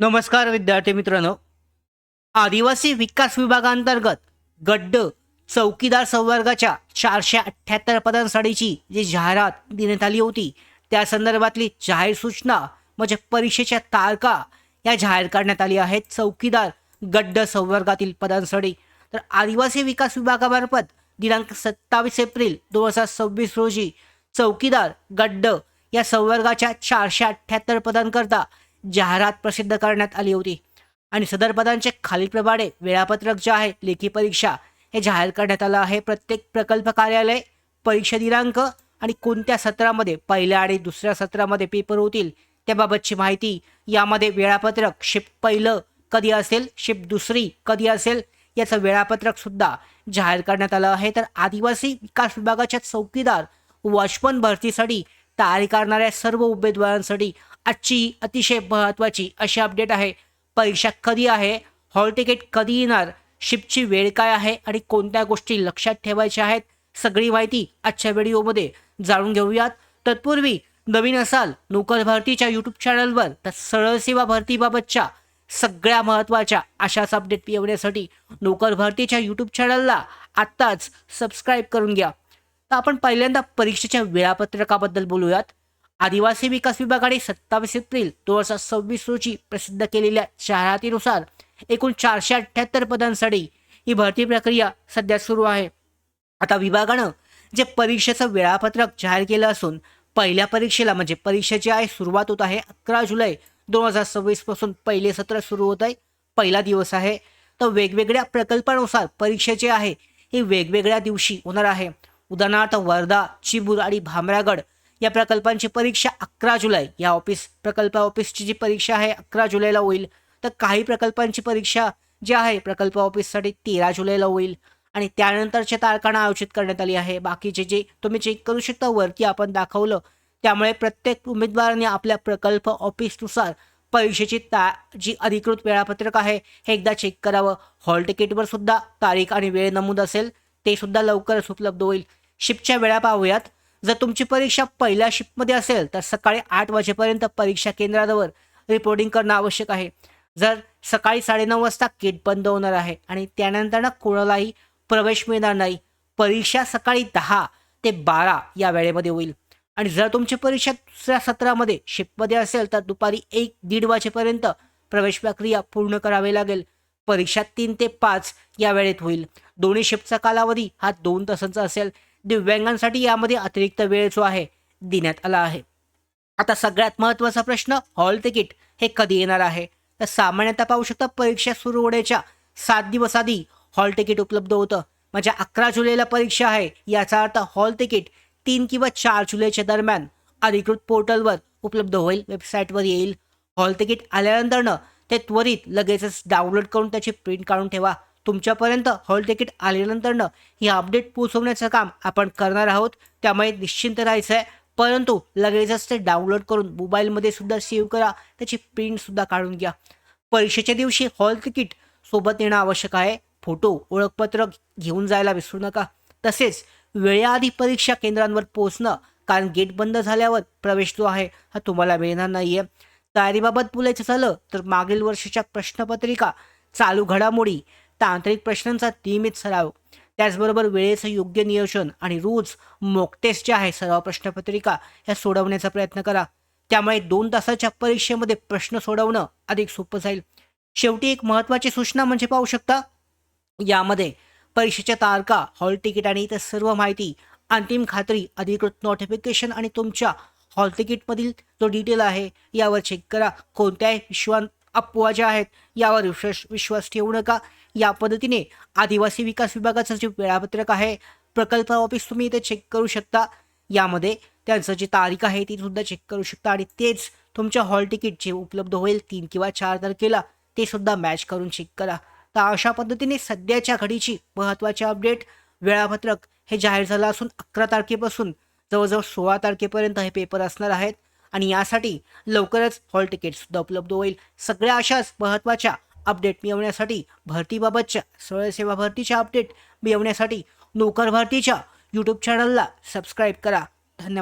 नमस्कार विद्यार्थी मित्रांनो. आदिवासी विकास विभागांतर्गत गड्ड चौकीदार संवर्गाच्या 478 पदांसाठीची जी जाहिरात देण्यात आली होती त्या संदर्भातली जाहीर सूचना म्हणजे परीक्षेच्या तारखा या जाहीर करण्यात आली आहेत. चौकीदार गड्ड संवर्गातील पदांसाठी तर आदिवासी विकास विभागामार्फत दिनांक 27 एप्रिल 2026 रोजी चौकीदार गड्ड या संवर्गाच्या 478 पदांकरता जाहिरात प्रसिद्ध करण्यात आली होती आणि सदर पदांचे खालीलप्रमाणे वेळापत्रक जे आहे लेखी परीक्षा हे जाहीर करण्यात आलं आहे. प्रत्येक प्रकल्प कार्यालय, परीक्षा दिनांक आणि कोणत्या सत्रामध्ये पहिल्या आणि दुसऱ्या सत्रामध्ये पेपर होतील त्याबाबतची माहिती, यामध्ये वेळापत्रक शिफ्ट पहिलं कधी असेल, शिफ्ट दुसरी कधी असेल याचं वेळापत्रक सुद्धा जाहीर करण्यात आलं आहे. तर आदिवासी विकास विभागाच्या चौकीदार वॉचमन भरतीसाठी तयारी करणाऱ्या सर्व उमेदवारांसाठी आजची अतिशय महत्त्वाची अशी अपडेट आहे. परीक्षा कधी आहे, हॉल तिकीट कधी येणार, शिफ्टची वेळ काय आहे आणि कोणत्या गोष्टी लक्षात ठेवायच्या आहेत, सगळी माहिती आजच्या व्हिडिओमध्ये जाणून घेऊयात. तत्पूर्वी नवीन असाल नोकर भरतीच्या यूट्यूब चॅनलवर तर सरळ सेवा भरतीबाबतच्या सगळ्या महत्त्वाच्या अशाच अपडेट मिळवण्यासाठी नोकर भरतीच्या यूट्यूब चॅनलला आत्ताच सबस्क्राईब करून घ्या. तर आपण पहिल्यांदा परीक्षेच्या वेळापत्रकाबद्दल बोलूयात. आदिवासी विकास विभागाने 27 एप्रिल 2026 रोजी प्रसिद्ध केलेल्या जाहिरातीनुसार एकूण 478 पदांसाठी ही भरती प्रक्रिया सध्या सुरू आहे. आता विभागानं जे परीक्षेचं वेळापत्रक जाहीर केलं असून पहिल्या परीक्षेला म्हणजे परीक्षेची आहे सुरुवात होत आहे 11 जुलै 2026 पासून पहिले सत्र सुरू होत आहे. पहिला दिवस आहे. तर वेगवेगळ्या प्रकल्पानुसार परीक्षेचे आहे हे वेगवेगळ्या दिवशी होणार आहे. उदाहरणार्थ वर्धा, चिबूर आणि भामरागड या प्रकल्पांची परीक्षा 11 जुलै या प्रकल्प ऑफिसची जी परीक्षा आहे 11 जुलैला होईल. तर काही प्रकल्पांची परीक्षा जी आहे प्रकल्प ऑफिससाठी 13 जुलैला होईल आणि त्यानंतरच्या तारखांना आयोजित करण्यात आली आहे. बाकीचे जे तुम्ही चेक करू शकता वरती आपण दाखवलं, त्यामुळे प्रत्येक उमेदवाराने आपल्या प्रकल्प ऑफिसनुसार परीक्षेची जी अधिकृत वेळापत्रक आहे हे एकदा चेक करावं. हॉल तिकीटवर सुद्धा तारीख आणि वेळ नमूद असेल ते सुद्धा लवकरच उपलब्ध होईल. शिफ्टच्या वेळा पाहूयात. जर तुमची परीक्षा पहिल्या शिफ्टमध्ये असेल तर सकाळी 8 वाजेपर्यंत परीक्षा केंद्रावर रिपोर्टिंग करणं आवश्यक आहे. जर सकाळी 9:30 वाजता गेट बंद होणार आहे आणि त्यानंतर कोणालाही प्रवेश मिळणार नाही. परीक्षा सकाळी 10 ते 12 या वेळेमध्ये होईल आणि जर तुमची परीक्षा दुसऱ्या सत्रामध्ये शिफ्टमध्ये असेल तर दुपारी 1-1:30 वाजेपर्यंत प्रवेश प्रक्रिया पूर्ण करावी लागेल. परीक्षा 3 ते 5 या वेळेत होईल. दोन्ही शिफ्टचा कालावधी हा 2 तासांचा असेल. दिव्यांगांसाठी यामध्ये अतिरिक्त वेळ जो आहे देण्यात आला आहे. आता सगळ्यात महत्त्वाचा प्रश्न, हॉल तिकीट हे कधी येणार आहे. तर सामान्यतः पाहू शकता परीक्षा सुरू होण्याच्या 7 दिवस आधी हॉल तिकीट उपलब्ध होतं. म्हणजे 11 जुलैला परीक्षा आहे याचा अर्थ हॉल तिकीट 3 किंवा 4 जुलैच्या दरम्यान अधिकृत पोर्टलवर उपलब्ध होईल, वेबसाईटवर येईल. हॉल तिकीट आल्यानंतरनं ते त्वरित लगेचच डाउनलोड करून त्याची प्रिंट काढून ठेवा. तुमच्यापर्यंत हॉल तिकीट आल्यानंतरनं ही अपडेट पोहोचवण्याचं काम आपण करणार आहोत, त्यामुळे निश्चिंत राहायचं आहे. परंतु लगेचच ते डाउनलोड करून मोबाईलमध्ये सुद्धा सेव्ह करा, त्याची प्रिंटसुद्धा काढून घ्या. परीक्षेच्या दिवशी हॉल तिकीट सोबत येणं आवश्यक आहे. फोटो, ओळखपत्र घेऊन जायला विसरू नका. तसेच वेळेआधी परीक्षा केंद्रांवर पोहोचणं, कारण गेट बंद झाल्यावर प्रवेश जो आहे हा तुम्हाला मिळणार नाही आहे. तयारीबाबत बोलायचं झालं तर मागील वर्षाच्या प्रश्नपत्रिका, चालू घडामोडी, तांत्रिक प्रश्नांचा नियमित सराव, त्याचबरोबर वेळेचं योग्य नियोजन आणि रोज मॉक टेस्ट जे आहे सराव प्रश्नपत्रिका ह्या सोडवण्याचा प्रयत्न करा. त्यामुळे 2 तासाच्या परीक्षेमध्ये प्रश्न सोडवणं अधिक सोपं जाईल. शेवटी एक महत्त्वाची सूचना म्हणजे पाहू शकता यामध्ये परीक्षेच्या तारखा, हॉल तिकीट आणि इतर सर्व माहिती, अंतिम खात्री, अधिकृत नोटिफिकेशन आणि तुमच्या हॉल तिकीटमधील जो डिटेल आहे यावर चेक करा. कोणत्याही अफवा ज्या आहेत यावर विश्वास ठेवू नका. या पद्धतीने आदिवासी विकास विभागाचं जे वेळापत्रक आहे प्रकल्प ऑफिस तुम्ही इथे चेक करू शकता. यामध्ये त्यांचं जी तारीख आहे ती सुद्धा चेक करू शकता आणि तेच तुमच्या हॉल तिकीट जे उपलब्ध होईल 3 किंवा 4 तारखेला ते सुद्धा मॅच करून चेक करा. तर अशा पद्धतीने सध्याच्या घडीची महत्त्वाची अपडेट, वेळापत्रक हे जाहीर झालं असून 11 तारखेपासून जवळजवळ 16 तारखेपर्यंत हे पेपर असणार आहेत आणि यासाठी लवकरच हॉल तिकीटसुद्धा उपलब्ध होईल. सगळ्या अशाच महत्त्वाच्या अपडेट मिळवण्यासाठी, भरतीबाबतच्या सरळ सेवा भरतीच्या अपडेट मिळवण्यासाठी नोकर भरतीच्या यूट्यूब चॅनलला सबस्क्राईब करा. धन्यवाद.